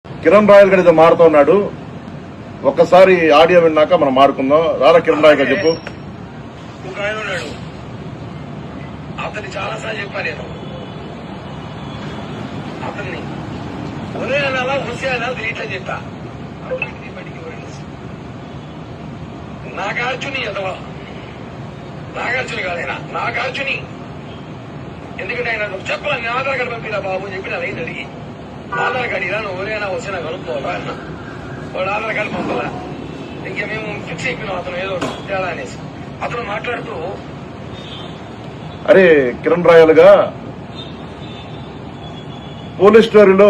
Kiran royal గడి మారుతా ఉన్నాడు. ఒక్కసారి ఆడియో విన్నాక మనం మాడుకుందాం. రారా కిరణ్ రాయల్ గారు చెప్పు. ఒక ఆయన ఉన్నాడు, అతన్ని చాలాసార్లు చెప్పా నేను. అతన్ని ఉదయానాలా హుసేనా ఇట్లా చెప్పా. నాగార్జుని ఎదవా, నాగార్జుని కాదైనా నాగార్జుని. ఎందుకంటే ఆయన చెప్పాల నేను ఆధార్ కార్డు పంపిరా బాబు అని చెప్పి నా లైన్ అడిగి ఆధార్ కార్డు ఇలా నువ్వు ఎవరైనా వస్తే నాకు కనుక్కోవాలా అన్న. వాడు ఆధార్ కార్డు పంపాలా. ఇంకా మేము ఫిక్స్ అయిపోయినాం అతను ఏదో తేడా అనేసి. అతను మాట్లాడుతూ అరే కిరణ్ రాయల్ గా పోలీస్ స్టోరీలో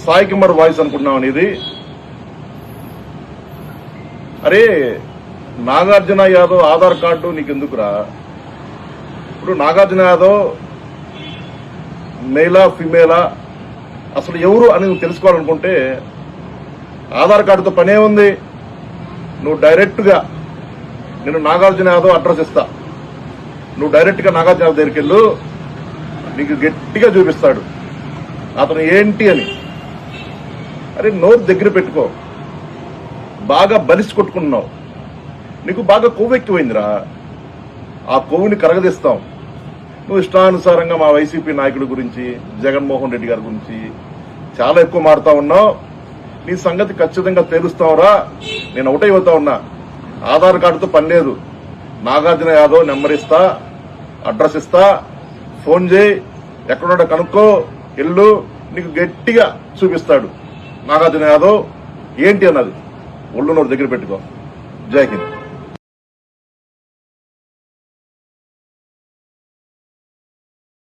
సాయి కుమార్ వాయిస్ అనుకుంటున్నాం ఇది. అరే నాగార్జున యాదవ్ ఆధార్ కార్డు నీకెందుకురా? ఇప్పుడు నాగార్జున యాదవ్ మేలా ఫిమేలా అసలు ఎవరు అని నువ్వు తెలుసుకోవాలనుకుంటే ఆధార్ కార్డుతో పనే ఉంది. నువ్వు డైరెక్ట్ గా నేను నాగార్జున యాదవ్ అడ్రస్ ఇస్తా, నువ్వు డైరెక్ట్ గా నాగార్జున యాదవ్ దగ్గరికి వెళ్ళు, నీకు గట్టిగా చూపిస్తాడు అతను ఏంటి అని. అరే నోరు దగ్గర పెట్టుకో, బాగా బలిసి కొట్టుకుంటున్నావు, నీకు బాగా కొవ్వు ఎక్కువైందిరా. ఆ కొవ్వుని కరగదీస్తాం. నువ్వు ఇష్టానుసారంగా మా వైసీపీ నాయకుడి గురించి, జగన్మోహన్ రెడ్డి గారి గురించి చాలా ఎక్కువ మారుతా ఉన్నావు. నీ సంగతి ఖచ్చితంగా తేలుస్తావురా. నేను ఒకటే అవుతా ఉన్నా, ఆధార్ కార్డుతో పని లేదు. నాగార్జున యాదవ్ నెంబర్ ఇస్తా, అడ్రస్ ఇస్తా, ఫోన్ చేయి, ఎక్కడున్నా కనుక్కో, ఇల్లు నీకు గట్టిగా చూపిస్తాడు నాగార్జున యాదవ్ ఏంటి అన్నది. ఒళ్ళు నోరు దగ్గర పెట్టుకో. జై హింద్.